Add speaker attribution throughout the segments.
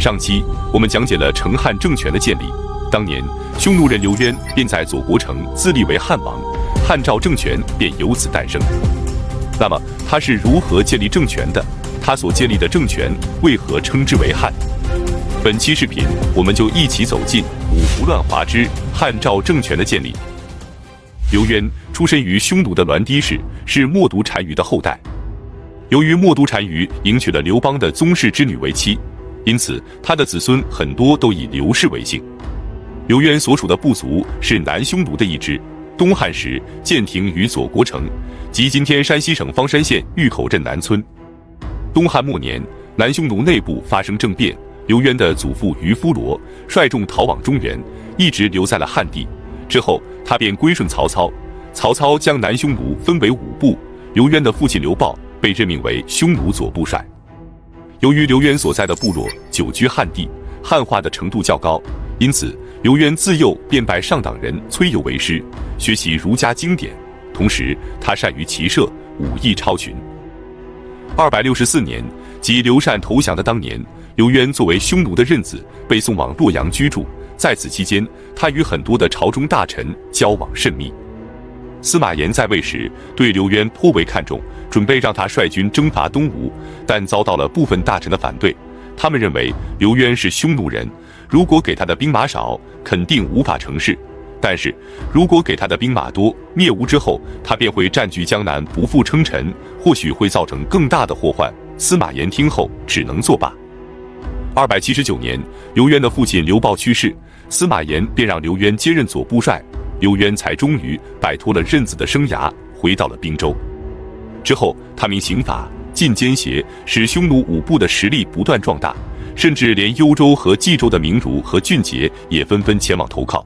Speaker 1: 上期我们讲解了成汉政权的建立，当年匈奴人刘渊便在左国城自立为汉王，汉赵政权便由此诞生。那么他是如何建立政权的？他所建立的政权为何称之为汉？本期视频我们就一起走进五胡乱华之汉赵政权的建立。刘渊出身于匈奴的栾堤氏，是冒顿单于的后代。由于冒顿单于迎娶了刘邦的宗室之女为妻，因此他的子孙很多都以刘氏为姓。刘渊所属的部族是南匈奴的一支，东汉时建庭于左国城，即今天山西省方山县峪口镇南村。东汉末年，南匈奴内部发生政变，刘渊的祖父于夫罗率众逃往中原，一直留在了汉地。之后他便归顺曹操，曹操将南匈奴分为5部，刘渊的父亲刘豹被任命为匈奴左部帅。由于刘渊所在的部落久居汉地，汉化的程度较高，因此刘渊自幼便拜上党人崔游为师，学习儒家经典，同时他善于骑射，武艺超群。264年，即刘禅投降的当年，刘渊作为匈奴的任子被送往洛阳居住，在此期间他与很多的朝中大臣交往甚密。司马炎在位时对刘渊颇为看重，准备让他率军征伐东吴，但遭到了部分大臣的反对。他们认为刘渊是匈奴人，如果给他的兵马少，肯定无法成事；但是如果给他的兵马多，灭吴之后他便会占据江南，不复称臣，或许会造成更大的祸患。司马炎听后只能作罢。279年，刘渊的父亲刘豹去世，司马炎便让刘渊接任左部帅，刘渊才终于摆脱了任子的生涯，回到了滨州。之后他明刑法，禁奸邪，使匈奴5部的实力不断壮大，甚至连幽州和冀州的名儒和俊杰也纷纷前往投靠。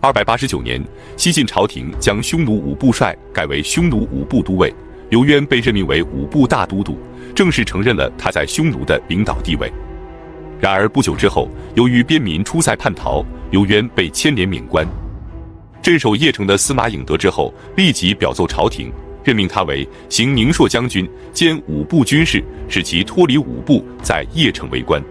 Speaker 1: 289年，西晋朝廷将匈奴5部帅改为匈奴5部都尉，刘渊被任命为5部大都督，正式承认了他在匈奴的领导地位。然而不久之后，由于边民出塞叛逃，刘渊被牵连免官。镇守邺城的司马颖得知后，立即表奏朝廷，任命他为行宁朔将军兼5部军事，使其脱离5部，在邺城为官。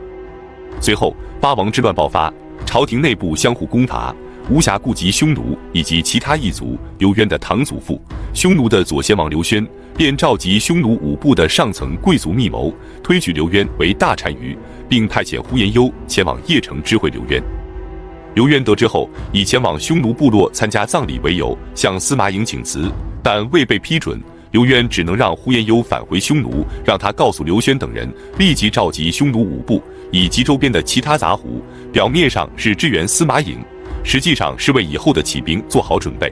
Speaker 1: 随后八王之乱爆发，朝廷内部相互攻伐，无暇顾及匈奴以及其他异族。刘渊的堂祖父匈奴的左贤王刘宣便召集匈奴5部的上层贵族密谋，推举刘渊为大单于，并派遣呼延攸前往邺城知会刘渊。刘渊得知后，以前往匈奴部落参加葬礼为由，向司马颖请辞，但未被批准。刘渊只能让呼延攸返回匈奴，让他告诉刘宣等人立即召集匈奴5部以及周边的其他杂胡，表面上是支援司马颖，实际上是为以后的起兵做好准备。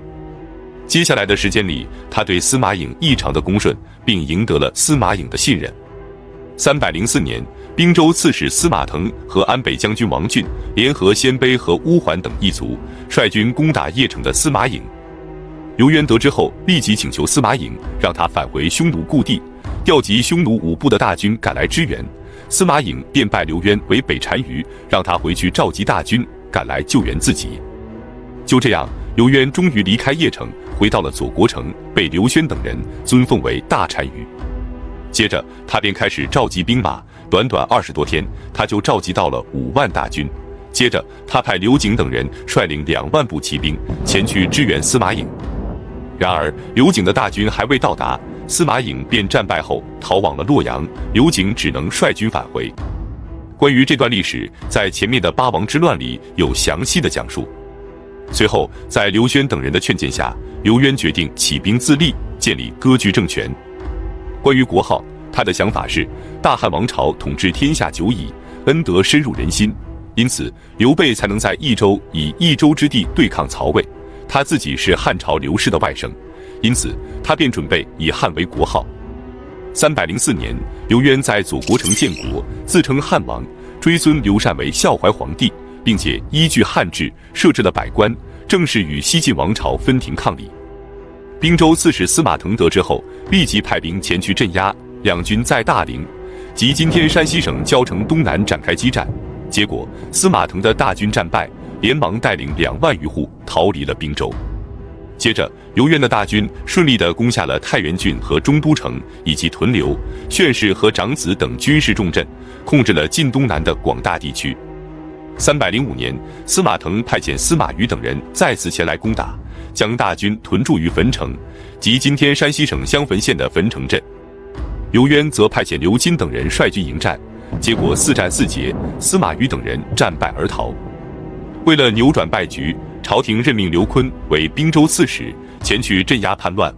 Speaker 1: 接下来的时间里，他对司马颖异常的恭顺，并赢得了司马颖的信任。304年，滨州刺史司马腾和安北将军王浚联合鲜卑和乌桓等异族，率军攻打邺城的司马颖。刘渊得知后，立即请求司马颖让他返回匈奴故地，调集匈奴5部的大军赶来支援。司马颖便拜刘渊为北单于，让他回去召集大军赶来救援自己。就这样，刘渊终于离开邺城，回到了左国城，被刘宣等人尊奉为大单于。接着他便开始召集兵马，短短20多天，他就召集到了5万大军。接着他派刘景等人率领2万步骑兵前去支援司马颖。然而刘景的大军还未到达，司马颖便战败后逃往了洛阳，刘景只能率军返回。关于这段历史，在前面的八王之乱里有详细的讲述。随后在刘宣等人的劝谏下，刘渊决定起兵自立，建立割据政权。关于国号，他的想法是大汉王朝统治天下久矣，恩德深入人心，因此刘备才能在益州以益州之地对抗曹魏。他自己是汉朝刘氏的外甥，因此他便准备以汉为国号。304年，刘渊在左国城建国，自称汉王，追尊刘禅为孝怀皇帝，并且依据汉制设置了百官，正式与西晋王朝分庭抗礼。滨州刺史司马腾得知后，立即派兵前去镇压，两军在大陵，即今天山西省交城东南展开激战。结果司马腾的大军战败，连忙带领2万余户逃离了滨州。接着，刘渊的大军顺利地攻下了太原郡和中都城以及屯留、泫氏和长子等军事重镇，控制了晋东南的广大地区。305年，司马腾派遣司马懿等人再次前来攻打，将大军屯驻于汾城，即今天山西省襄汾县的汾城镇。刘渊则派遣刘金等人率军迎战，结果4战4捷，司马懿等人战败而逃。为了扭转败局，朝廷任命刘琨为滨州刺史，前去镇压叛乱。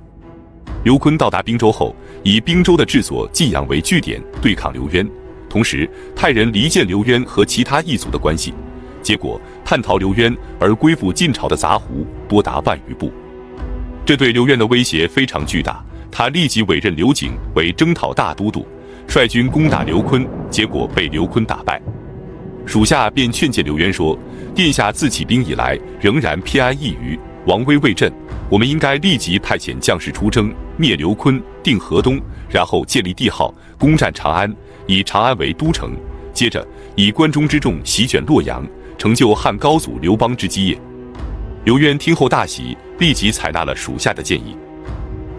Speaker 1: 刘琨到达滨州后，以滨州的治所晋阳为据点，对抗刘渊。同时，派人离间刘渊和其他异族的关系，结果叛逃刘渊而归附晋朝的杂胡多达万余部。这对刘渊的威胁非常巨大，他立即委任刘景为征讨大都督，率军攻打刘琨，结果被刘琨打败。属下便劝谏刘渊说：“殿下自起兵以来，仍然偏安一隅，王威未振，我们应该立即派遣将士出征，灭刘琨，定河东，然后建立帝号，攻占长安，以长安为都城，接着以关中之众席卷洛阳，成就汉高祖刘邦之基业。”刘渊听后大喜，立即采纳了属下的建议。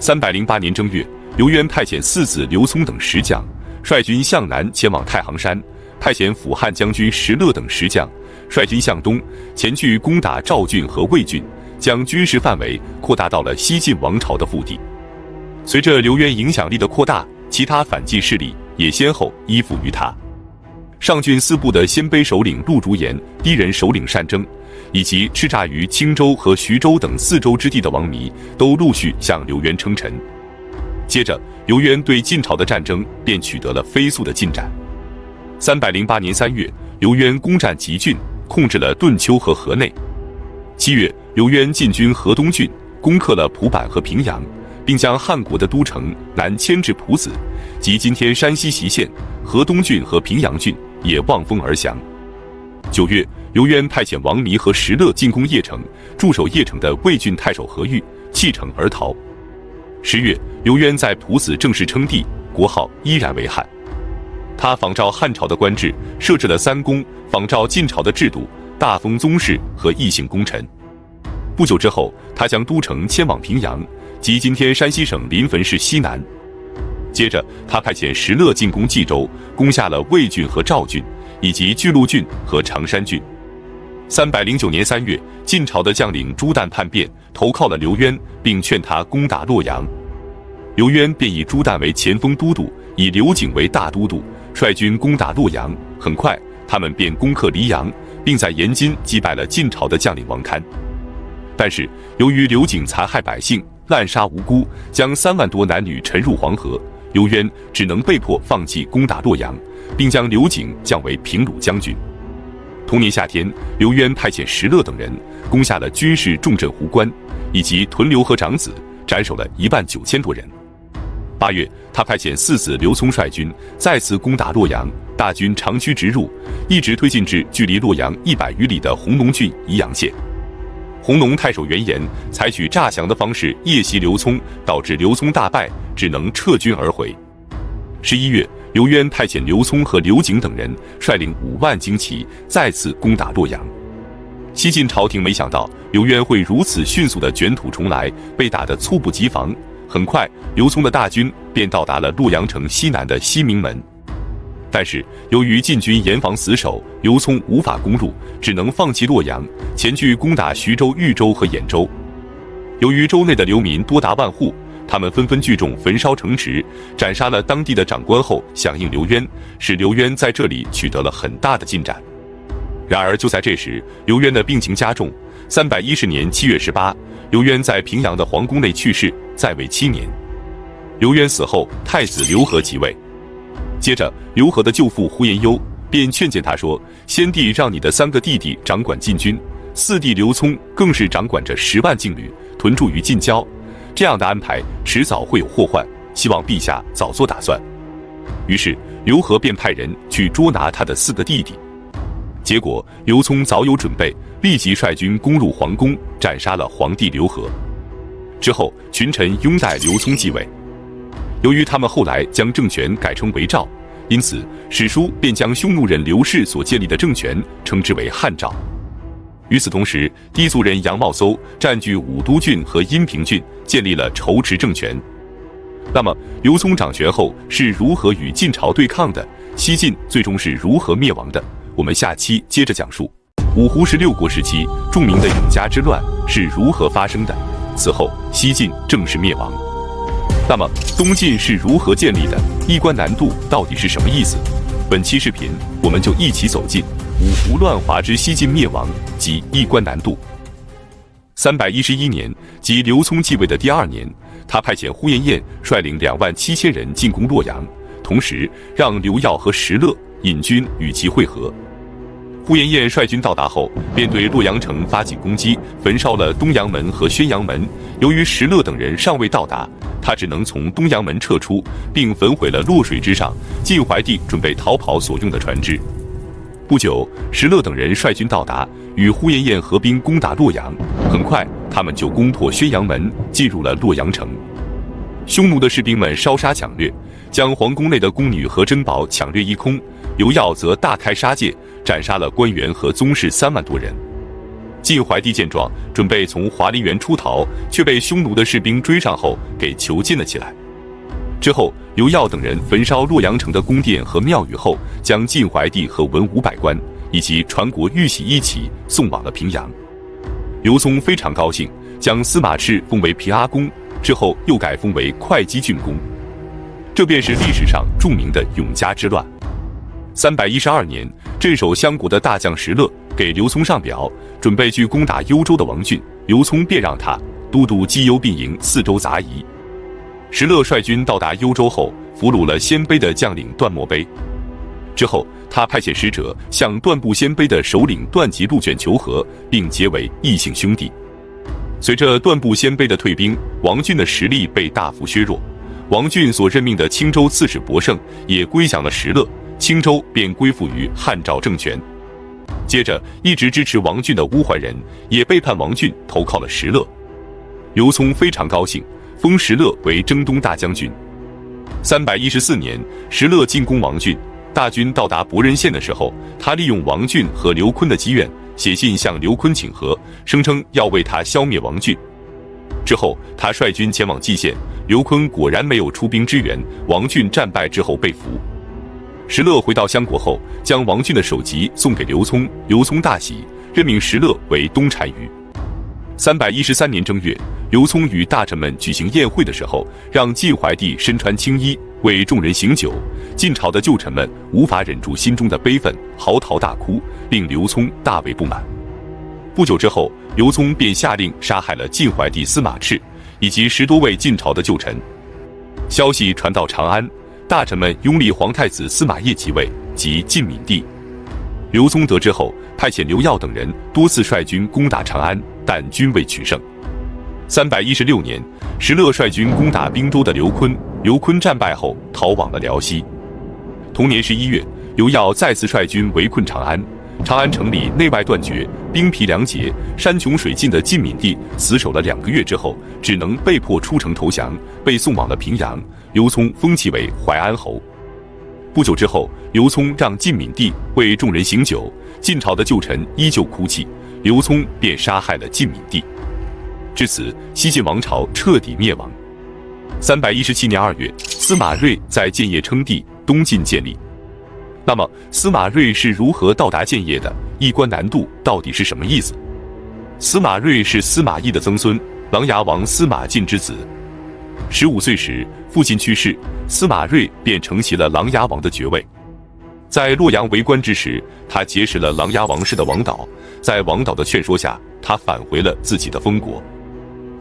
Speaker 1: 308年正月，刘渊派遣4子刘聪等10将，率军向南前往太行山，派遣辅汉将军石勒等10将，率军向东前去攻打赵郡和魏郡，将军事范围扩大到了西晋王朝的腹地。随着刘渊影响力的扩大，其他反晋势力也先后依附于他。上郡4部的鲜卑首领陆竹言、氐人首领单征，以及叱咤于青州和徐州等4州之地的王弥，都陆续向刘渊称臣。接着，刘渊对晋朝的战争便取得了飞速的进展。308年3月，刘渊攻占吉郡，控制了顿丘和河内。7月，刘渊进军河东郡，攻克了蒲坂和平阳，并将汉国的都城南迁至蒲子，即今天山西隰县。河东郡和平阳郡也望风而降。9月，刘渊派遣王弥和石勒进攻邺城，驻守邺城的魏郡太守何玉弃城而逃。10月，刘渊在蒲子正式称帝，国号依然为汉。他仿照汉朝的官制，设置了3公，仿照晋朝的制度，大封宗室和异姓功臣。不久之后，他将都城迁往平阳，即今天山西省临汾市西南。接着，他派遣石勒进攻冀州，攻下了魏郡和赵郡，以及巨鹿郡和常山郡。309年3月，晋朝的将领朱旦叛变，投靠了刘渊，并劝他攻打洛阳。刘渊便以朱旦为前锋都督，以刘景为大都督，率军攻打洛阳。很快，他们便攻克黎阳，并在延津击败了晋朝的将领王堪。但是，由于刘景残害百姓，滥杀无辜，将3万多男女沉入黄河，刘渊只能被迫放弃攻打洛阳，并将刘景降为平鲁将军。同年夏天，刘渊派遣石勒等人攻下了军事重镇壶关，以及屯留和长子，斩首了19000多人。8月，他派遣4子刘聪率军再次攻打洛阳，大军长驱直入，一直推进至距离洛阳100余里的弘农郡宜阳县。弘农太守袁岩采取诈降的方式夜袭刘聪，导致刘聪大败，只能撤军而回。11月，刘渊派遣刘聪和刘景等人率领5万精骑再次攻打洛阳。西晋朝廷没想到刘渊会如此迅速地卷土重来，被打得猝不及防。很快，刘聪的大军便到达了洛阳城西南的西明门。但是由于晋军严防死守，刘聪无法攻入，只能放弃洛阳，前去攻打徐州、豫州和兖州。由于州内的流民多达万户，他们纷纷聚众焚烧城池，斩杀了当地的长官后响应刘渊，使刘渊在这里取得了很大的进展。然而就在这时，刘渊的病情加重。310年7月18，刘渊在平阳的皇宫内去世，在位7年。刘渊死后，太子刘和即位。接着，刘和的舅父呼延攸便劝谏他说：“先帝让你的3个弟弟掌管禁军，4弟刘聪更是掌管着10万劲旅，屯驻于近郊。这样的安排迟早会有祸患，希望陛下早做打算。”于是，刘和便派人去捉拿他的4个弟弟。结果，刘聪早有准备，立即率军攻入皇宫，斩杀了皇帝刘和。之后，群臣拥戴刘聪继位。由于他们后来将政权改称为赵，因此史书便将匈奴人刘氏所建立的政权称之为汉赵。与此同时，氐族人杨茂搜占据武都郡和阴平郡，建立了仇池政权。那么，刘聪掌权后是如何与晋朝对抗的？西晋最终是如何灭亡的？我们下期接着讲述。五胡16国时期，著名的永嘉之乱是如何发生的？此后，西晋正式灭亡。那么，东晋是如何建立的？衣冠南渡到底是什么意思？本期视频，我们就一起走进五胡乱华之西晋灭亡及衣冠南渡。311年，即刘聪继位的第2年，他派遣呼延晏率领27000人进攻洛阳，同时让刘耀和石勒引军与其会合。呼延晏率军到达后，便对洛阳城发起攻击，焚烧了东阳门和宣阳门。由于石勒等人尚未到达，他只能从东阳门撤出，并焚毁了洛水之上晋怀帝准备逃跑所用的船只。不久，石勒等人率军到达，与呼延晏合兵攻打洛阳。很快，他们就攻破宣阳门，进入了洛阳城。匈奴的士兵们烧杀抢掠，将皇宫内的宫女和珍宝抢掠一空。刘耀则大开杀戒，斩杀了官员和宗室3万多人。晋怀帝见状，准备从华林园出逃，却被匈奴的士兵追上后给囚禁了起来。之后，刘耀等人焚烧洛阳城的宫殿和庙宇后，将晋怀帝和文武百官以及传国玉玺一起送往了平阳。刘聪非常高兴，将司马炽封为平阿公，之后又改封为会稽郡公。这便是历史上著名的永嘉之乱。312年，镇守襄国的大将石勒给刘聪上表，准备去攻打幽州的王浚，刘聪便让他都督冀幽并营4州杂役。石勒率军到达幽州后，俘虏了鲜卑的将领段莫卑。之后，他派遣使者向段部鲜卑的首领段吉路卷求和，并结为异姓兄弟。随着段部鲜卑的退兵，王浚的实力被大幅削弱。王浚所任命的青州刺史伯胜也归降了石勒，青州便归附于汉赵政权。接着，一直支持王浚的乌桓人也背叛王浚，投靠了石勒。刘聪非常高兴，封石勒为征东大将军。314年，石勒进攻王浚，大军到达博仁县的时候，他利用王浚和刘琨的积怨，写信向刘琨请和，声称要为他消灭王浚。之后，他率军前往蓟县，刘琨果然没有出兵支援，王浚战败之后被俘。石勒回到襄国后，将王浚的首级送给刘聪，刘聪大喜，任命石勒为东单于。313年正月，刘聪与大臣们举行宴会的时候，让晋怀帝身穿青衣，为众人行酒。晋朝的旧臣们无法忍住心中的悲愤，嚎啕大哭，令刘聪大为不满。不久之后，刘聪便下令杀害了晋怀帝司马炽以及10多位晋朝的旧臣。消息传到长安，大臣们拥立皇太子司马邺即位，即晋闵帝。刘聪得知后，派遣刘耀等人多次率军攻打长安，但均未取胜。316年，石勒率军攻打滨州的刘琨，刘琨战败后逃往了辽西。同年11月，刘耀再次率军围困长安，长安城里内外断绝，兵疲粮竭，山穷水尽的晋闵帝死守了2个月之后，只能被迫出城投降，被送往了平阳。刘聪封其为淮安侯。不久之后，刘聪让晋闵帝为众人行酒，晋朝的旧臣依旧哭泣，刘聪便杀害了晋闵帝。至此，西晋王朝彻底灭亡。317年2月，司马睿在建业称帝，东晋建立。那么，司马睿是如何到达建业的？衣冠南渡到底是什么意思？司马睿是司马懿的曾孙，琅琊王司马晋之子。15岁时，父亲去世，司马睿便承袭了琅琊王的爵位。在洛阳为官之时，他结识了琅琊王氏的王导，在王导的劝说下，他返回了自己的封国。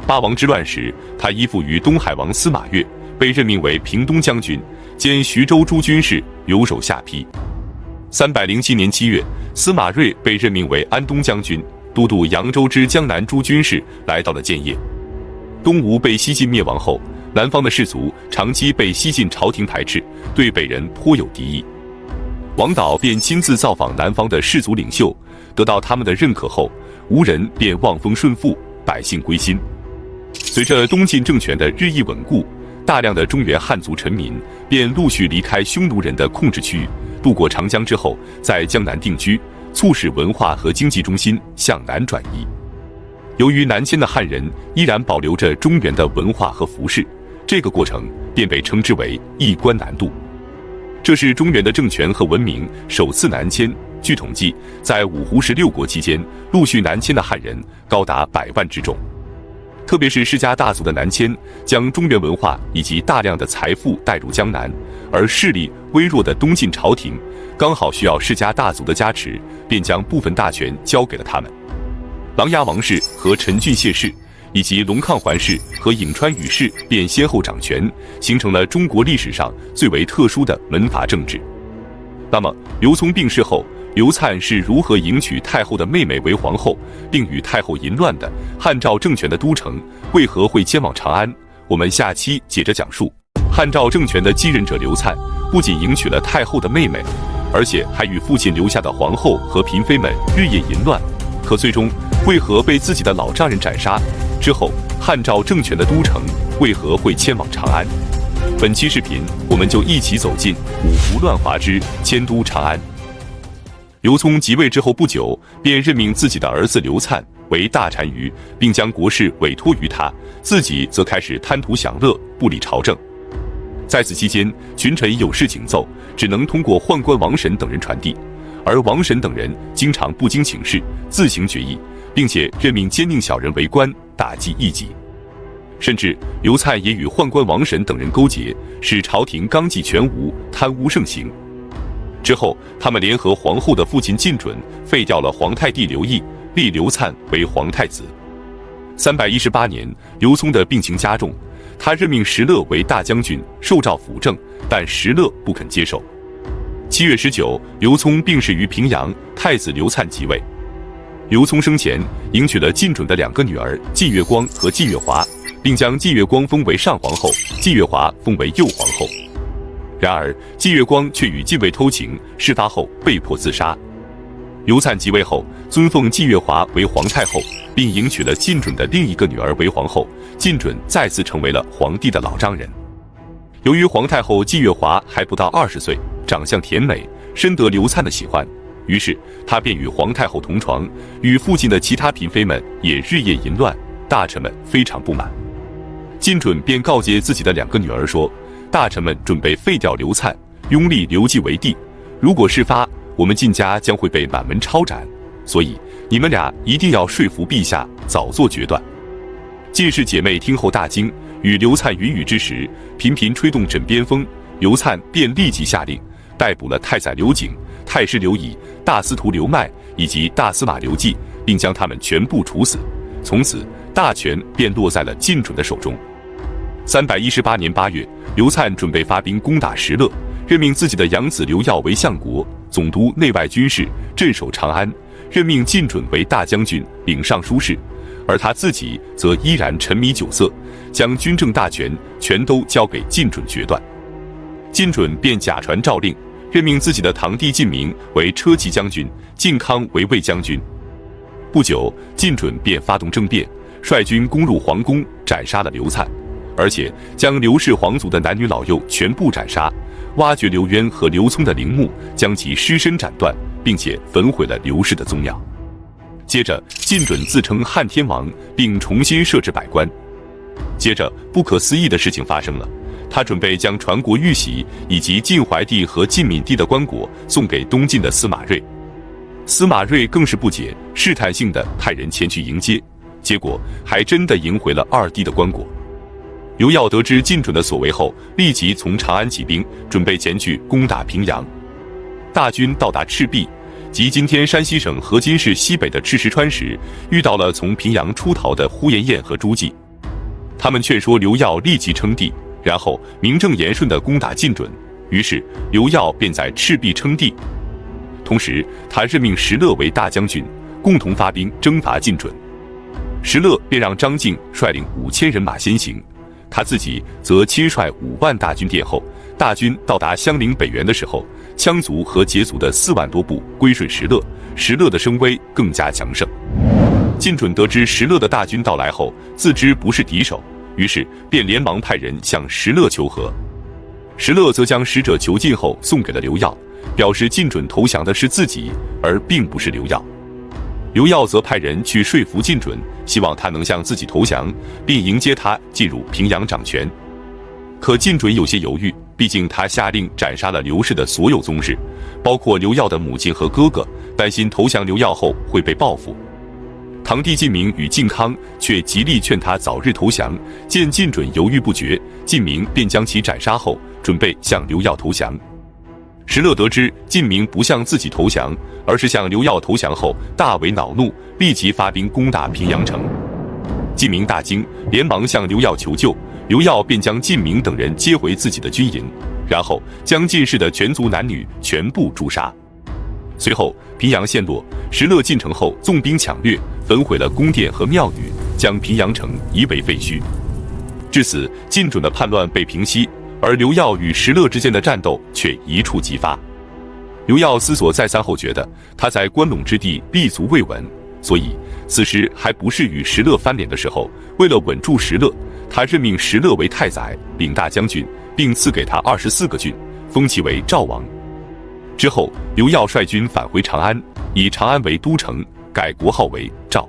Speaker 1: 八王之乱时，他依附于东海王司马越，被任命为平东将军，兼徐州诸军事，留守下邳。307年7月，司马睿被任命为安东将军，都督扬州之江南诸军事，来到了建业。东吴被西晋灭亡后，南方的士族长期被西晋朝廷排斥，对北人颇有敌意。王导便亲自造访南方的士族领袖，得到他们的认可后，吴人便望风顺附，百姓归心。随着东晋政权的日益稳固，大量的中原汉族臣民便陆续离开匈奴人的控制区域，渡过长江之后，在江南定居，促使文化和经济中心向南转移。由于南迁的汉人依然保留着中原的文化和服饰，这个过程便被称之为一关南渡。这是中原的政权和文明首次南迁。据统计，在五胡十六国期间，陆续南迁的汉人高达100万之众。特别是世家大族的南迁，将中原文化以及大量的财富带入江南，而势力微弱的东晋朝廷刚好需要世家大族的加持，便将部分大权交给了他们。琅琊王氏和陈郡谢氏，以及龙亢桓氏和颍川宇氏便先后掌权，形成了中国历史上最为特殊的门阀政治。那么，刘聪病逝后，刘粲是如何迎娶太后的妹妹为皇后，并与太后淫乱的？汉赵政权的都城为何会迁往长安？我们下期接着讲述。汉赵政权的继任者刘粲不仅迎娶了太后的妹妹，而且还与父亲留下的皇后和嫔妃们日夜淫乱，可最终为何被自己的老丈人斩杀？之后，汉赵政权的都城为何会迁往长安？本期视频，我们就一起走进五胡乱华之迁都长安。刘聪即位之后不久，便任命自己的儿子刘粲为大单于，并将国事委托于他，自己则开始贪图享乐，不理朝政。在此期间，群臣有事请奏，只能通过宦官王审等人传递，而王审等人经常不经请示，自行决议，并且任命奸佞小人为官，打击异己。甚至刘粲也与宦官王审等人勾结，使朝廷纲纪全无，贪污盛行。之后，他们联合皇后的父亲晋准，废掉了皇太弟刘义，立刘粲为皇太子。318年，刘聪的病情加重，他任命石勒为大将军，受诏辅政，但石勒不肯接受。7月19，刘聪病逝于平阳，太子刘粲即位。刘聪生前迎娶了晋准的2个女儿季月光和季月华，并将季月光封为上皇后，季月华封为右皇后。然而，季月光却与晋卫偷情，事发后被迫自杀。刘粲即位后，尊奉季月华为皇太后，并迎娶了晋准的另一个女儿为皇后，晋准再次成为了皇帝的老丈人。由于皇太后季月华还不到20岁，长相甜美，深得刘粲的喜欢，于是他便与皇太后同床，与附近的其他嫔妃们也日夜淫乱，大臣们非常不满。晋准便告诫自己的2个女儿说，大臣们准备废掉刘粲，拥立刘季为帝，如果事发，我们晋家将会被满门抄斩，所以你们俩一定要说服陛下，早做决断。晋氏姐妹听后大惊，与刘粲云雨之时，频频吹动枕边风。刘粲便立即下令逮捕了太宰刘景、太师刘乙、大司徒刘迈以及大司马刘季，并将他们全部处死。从此，大权便落在了晋准的手中。318年8月，刘粲准备发兵攻打石勒，任命自己的养子刘耀为相国，总督内外军事，镇守长安，任命晋准为大将军，领尚书事，而他自己则依然沉迷酒色，将军政大权全都交给晋准决断。晋准便假传诏令，任命自己的堂弟晋明为车骑将军，晋康为卫将军。不久，晋准便发动政变，率军攻入皇宫，斩杀了刘粲，而且将刘氏皇族的男女老幼全部斩杀，挖掘刘渊和刘聪的陵墓，将其尸身斩断，并且焚毁了刘氏的宗庙。接着，晋准自称汉天王，并重新设置百官。接着，不可思议的事情发生了，他准备将传国玉玺以及晋怀帝和晋闵帝的棺椁送给东晋的司马睿。司马睿更是不解，试探性的派人前去迎接，结果还真的迎回了二帝的棺椁。刘耀得知晋准的所为后，立即从长安起兵，准备前去攻打平阳。大军到达赤壁，即今天山西省河津市西北的赤石川时，遇到了从平阳出逃的呼延晏和朱季。他们劝说刘耀立即称帝，然后名正言顺地攻打晋准。于是刘耀便在赤壁称帝。同时，他任命石勒为大将军，共同发兵征伐晋准。石勒便让张敬率领5000人马先行，他自己则亲率5万大军殿后。大军到达襄陵北原的时候，羌族和羯族的4万多部归顺石勒，石勒的声威更加强盛。晋准得知石勒的大军到来后，自知不是敌手，于是便连忙派人向石勒求和。石勒则将使者囚禁后送给了刘耀，表示晋准投降的是自己，而并不是刘耀。刘耀则派人去说服晋准，希望他能向自己投降，并迎接他进入平阳掌权。可晋准有些犹豫，毕竟他下令斩杀了刘氏的所有宗室，包括刘耀的母亲和哥哥，担心投降刘耀后会被报复。堂弟晋明与晋康却极力劝他早日投降，见晋准犹豫不决，晋明便将其斩杀后，准备向刘耀投降。石勒得知晋明不向自己投降，而是向刘耀投降后，大为恼怒，立即发兵攻打平阳城。晋明大惊，连忙向刘耀求救，刘耀便将晋明等人接回自己的军营，然后将晋氏的全族男女全部诛杀。随后平阳陷落，石勒进城后纵兵抢掠，焚毁了宫殿和庙宇，将平阳城夷为废墟。至此，晋准的叛乱被平息，而刘耀与石勒之间的战斗却一触即发。刘耀思索再三后觉得他在关陇之地立足未稳，所以此时还不是与石勒翻脸的时候。为了稳住石勒，他任命石勒为太宰、领大将军，并赐给他24个郡，封其为赵王。之后，刘耀率军返回长安，以长安为都城，改国号为赵。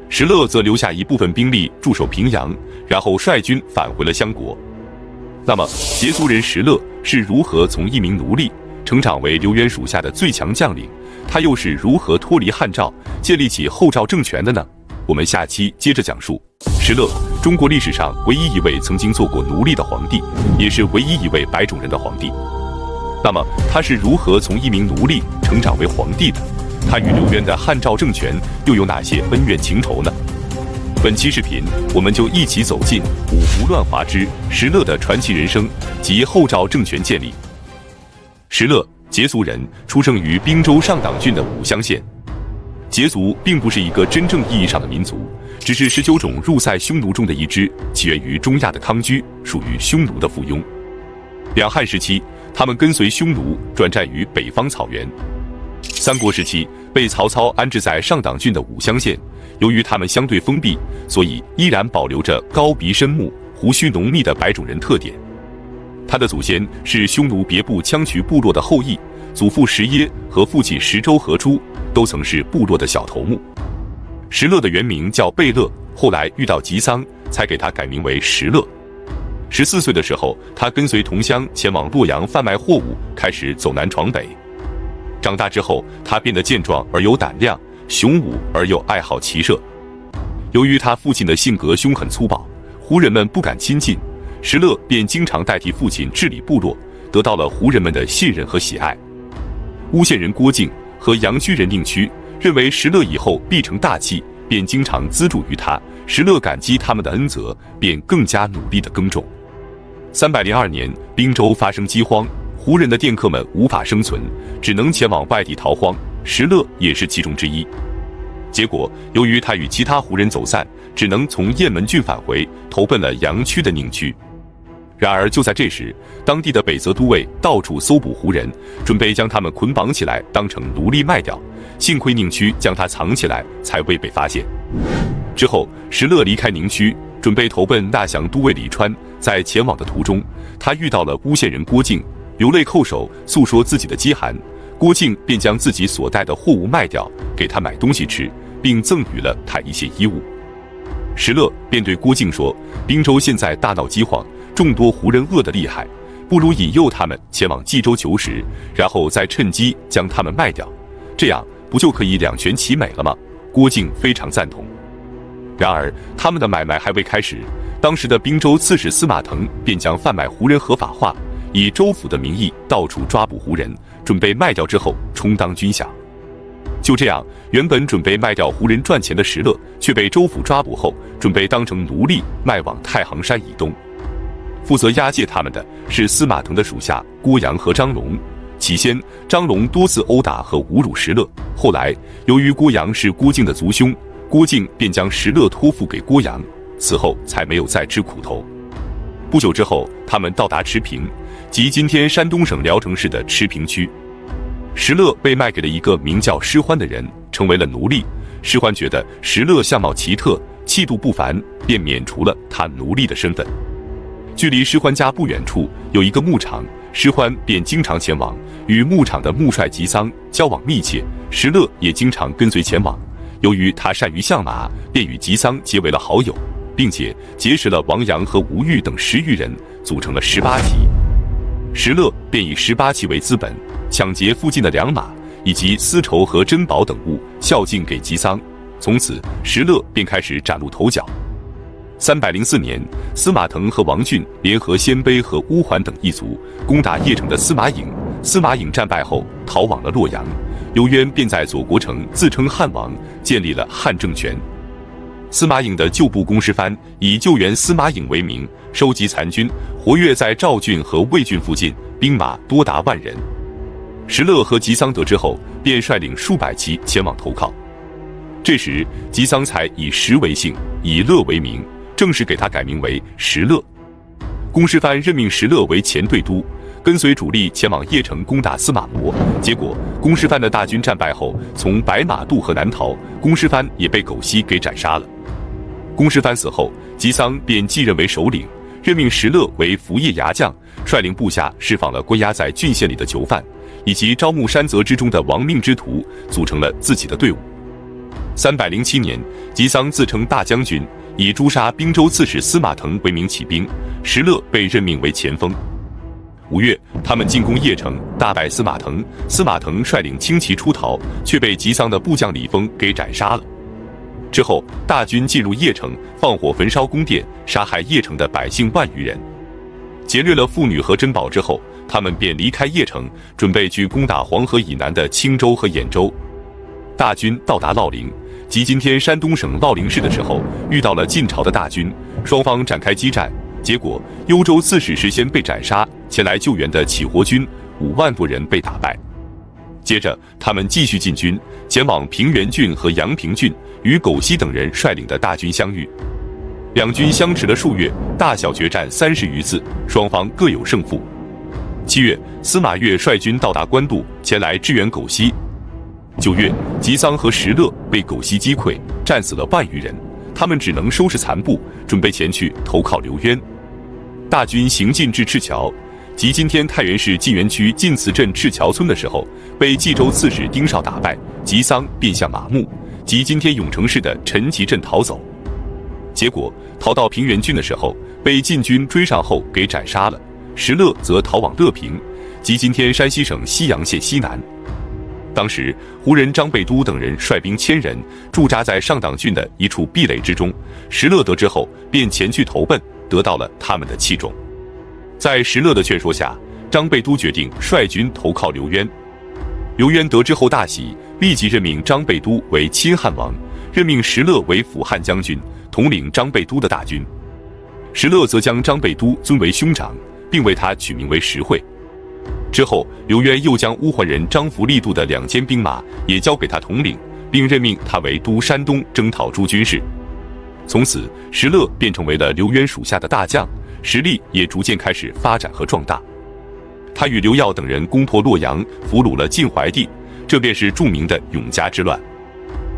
Speaker 1: 石勒则留下一部分兵力驻守平阳，然后率军返回了襄国。那么，羯族人石勒是如何从一名奴隶成长为刘渊属下的最强将领？他又是如何脱离汉赵，建立起后赵政权的呢？我们下期接着讲述。石勒，中国历史上唯一一位曾经做过奴隶的皇帝，也是唯一一位白种人的皇帝。那么他是如何从一名奴隶成长为皇帝的？他与刘渊的汉赵政权又有哪些恩怨情仇呢？本期视频我们就一起走进五胡乱华之石勒的传奇人生及后赵政权建立。石勒，羯族人，出生于滨州上党郡的武乡县。羯族并不是一个真正意义上的民族，只是19种入塞匈奴中的一支，起源于中亚的康居，属于匈奴的附庸。两汉时期，他们跟随匈奴转战于北方草原。三国时期，被曹操安置在上党郡的武乡县，由于他们相对封闭，所以依然保留着高鼻深目、胡须浓密的白种人特点。他的祖先是匈奴别部羌渠部落的后裔，祖父石耶和父亲石周合珠都曾是部落的小头目。石勒的原名叫贝勒，后来遇到吉桑，才给他改名为石勒。14岁的时候，他跟随同乡前往洛阳贩卖货物，开始走南闯北。长大之后，他变得健壮而有胆量，雄武而又爱好骑射。由于他父亲的性格凶狠粗暴，胡人们不敢亲近，石勒便经常代替父亲治理部落，得到了胡人们的信任和喜爱。巫县人郭靖和阳曲人宁屈认为石勒以后必成大器，便经常资助于他。石勒感激他们的恩泽，便更加努力地耕种。302年，滨州发生饥荒，胡人的佃客们无法生存，只能前往外地逃荒，石勒也是其中之一。结果，由于他与其他胡人走散，只能从雁门郡返回，投奔了阳曲的宁屈。然而就在这时，当地的北泽都尉到处搜捕胡人，准备将他们捆绑起来当成奴隶卖掉。幸亏宁屈将他藏起来，才未被发现。之后，石勒离开宁屈，准备投奔纳降都尉李川。在前往的途中，他遇到了巫县人郭靖，流泪叩首，诉说自己的饥寒。郭靖便将自己所带的货物卖掉，给他买东西吃，并赠予了他一些衣物。石勒便对郭靖说：“滨州现在大闹饥荒，众多胡人饿得厉害，不如引诱他们前往冀州求食，然后再趁机将他们卖掉，这样不就可以两全其美了吗？”郭靖非常赞同。然而，他们的买卖还未开始，当时的滨州刺史司马腾便将贩卖胡人合法化，以州府的名义到处抓捕胡人，准备卖掉之后充当军饷。就这样，原本准备卖掉胡人赚钱的石勒，却被州府抓捕后，准备当成奴隶卖往太行山以东。负责押解他们的是司马腾的属下郭阳和张龙。起先，张龙多次殴打和侮辱石勒，后来由于郭阳是郭靖的族兄，郭靖便将石勒托付给郭阳，此后才没有再吃苦头。不久之后，他们到达持平，即今天山东省聊城市的持平区。石勒被卖给了一个名叫施欢的人，成为了奴隶。施欢觉得石勒相貌奇特，气度不凡，便免除了他奴隶的身份。距离施欢家不远处有一个牧场，石欢便经常前往，与牧场的牧帅吉桑交往密切，石勒也经常跟随前往。由于他善于相马，便与吉桑结为了好友，并且结识了王阳和吴玉等10余人，组成了18骑。石勒便以18骑为资本，抢劫附近的良马以及丝绸和珍宝等物，孝敬给吉桑。从此，石勒便开始崭露头角。304年，司马腾和王浚联合鲜卑和乌桓等一族，攻打邺城的司马颖。司马颖战败后，逃往了洛阳。刘渊便在左国城自称汉王，建立了汉政权。司马颖的旧部公师藩以救援司马颖为名，收集残军，活跃在赵郡和魏郡附近，兵马多达万人。石勒和吉桑得知后，便率领数百骑前往投靠。这时，吉桑才以石为姓，以勒为名，正式给他改名为石勒。公师藩任命石勒为前队督，跟随主力前往邺城攻打司马模。结果，公师藩的大军战败后，从白马渡河南逃，公师藩也被狗西给斩杀了。公师藩死后，吉桑便继任为首领，任命石勒为服邺牙将，率领部下释放了关押在郡县里的囚犯，以及招募山泽之中的亡命之徒，组成了自己的队伍。307年，吉桑自称大将军，以诛杀滨州刺史司马腾为名起兵，石勒被任命为前锋。5月，他们进攻邺城，大败司马腾。司马腾率领轻骑出逃，却被吉桑的部将李丰给斩杀了。之后，大军进入邺城，放火焚烧宫殿，杀害邺城的百姓万余人。劫掠了妇女和珍宝之后，他们便离开邺城，准备去攻打黄河以南的青州和兖州。大军到达乐陵，即今天山东省乐陵市的时候，遇到了晋朝的大军，双方展开激战。结果，幽州刺史石先被斩杀，前来救援的起活军5万多人被打败。接着，他们继续进军，前往平原郡和阳平郡，与苟西等人率领的大军相遇。两军相持了数月，大小决战30余次，双方各有胜负。7月，司马越率军到达官渡，前来支援苟西。9月，吉桑和石勒被苟西击溃，战死了万余人，他们只能收拾残部，准备前去投靠刘渊。大军行进至赤桥，即今天太原市晋源区晋祠镇赤桥村的时候，被冀州刺史丁绍打败，吉桑便向马木，即今天永城市的陈集镇逃走。结果逃到平原郡的时候，被晋军追上后给斩杀了。石勒则逃往乐平，即今天山西省西阳县西南。当时，胡人张贝都等人率兵1000人驻扎在上党郡的一处壁垒之中。石勒得知后，便前去投奔，得到了他们的器重。在石勒的劝说下，张贝都决定率军投靠刘渊。刘渊得知后大喜，立即任命张贝都为亲汉王，任命石勒为辅汉将军，统领张贝都的大军。石勒则将张贝都尊为兄长，并为他取名为石会。之后，刘渊又将乌桓人张福力度的2千兵马也交给他统领，并任命他为都山东征讨诸军事。从此，石勒便成为了刘渊属下的大将，实力也逐渐开始发展和壮大。他与刘耀等人攻破洛阳，俘虏了晋怀帝，这便是著名的永嘉之乱。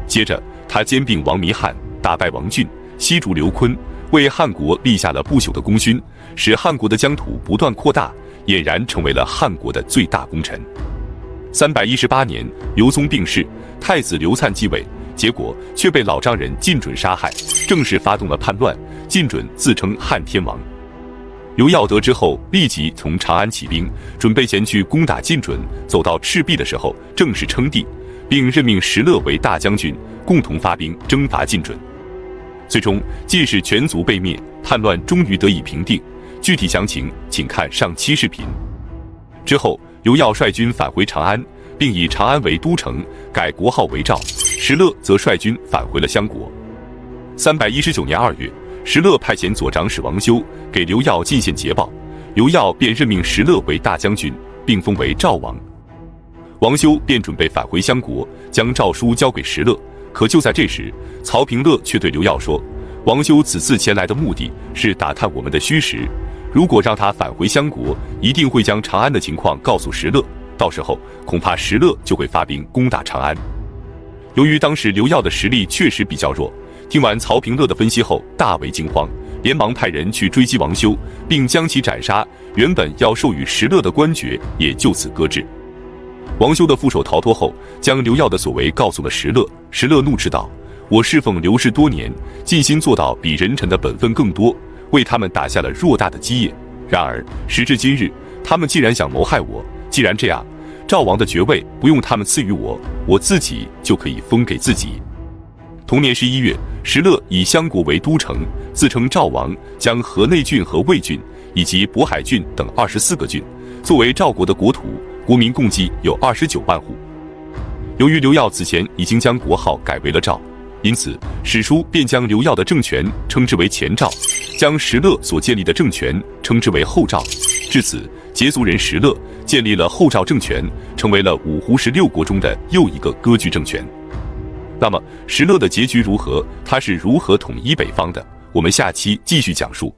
Speaker 1: 接着，他兼并王弥汉，打败王浚，西逐刘琨，为汉国立下了不朽的功勋，使汉国的疆土不断扩大，俨然成为了汉国的最大功臣。318年，刘宗病逝，太子刘粲继位，结果却被老丈人晋准杀害，正式发动了叛乱。晋准自称汉天王。刘耀得知后，立即从长安起兵，准备前去攻打晋准。走到赤壁的时候，正式称帝，并任命石勒为大将军，共同发兵征伐晋准。最终，晋氏全族被灭，叛乱终于得以平定。具体详情请看上期视频。之后，刘耀率军返回长安，并以长安为都城，改国号为赵。石勒则率军返回了襄国。319年2月，石勒派遣左长史王修给刘耀进献捷报，刘耀便任命石勒为大将军，并封为赵王。王修便准备返回襄国，将诏书交给石勒。可就在这时，曹平乐却对刘耀说，王修此次前来的目的是打探我们的虚实，如果让他返回襄国，一定会将长安的情况告诉石勒，到时候恐怕石勒就会发兵攻打长安。由于当时刘耀的实力确实比较弱，听完曹平乐的分析后大为惊慌，连忙派人去追击王修，并将其斩杀，原本要授予石勒的官爵也就此搁置。王修的副手逃脱后，将刘耀的所为告诉了石勒。石勒怒斥道：“我侍奉刘氏多年，尽心做到比人臣的本分更多，为他们打下了偌大的基业。然而时至今日，他们既然想谋害我，既然这样，赵王的爵位不用他们赐予我，我自己就可以封给自己。”同年11月，石勒以襄国为都城，自称赵王，将河内郡和魏郡以及渤海郡等24个郡作为赵国的国土，国民共计有29万户。由于刘耀此前已经将国号改为了赵，因此史书便将刘耀的政权称之为前赵，将石勒所建立的政权称之为后赵。至此，羯族人石勒建立了后赵政权，成为了五胡16国中的又一个割据政权。那么石勒的结局如何？他是如何统一北方的？我们下期继续讲述。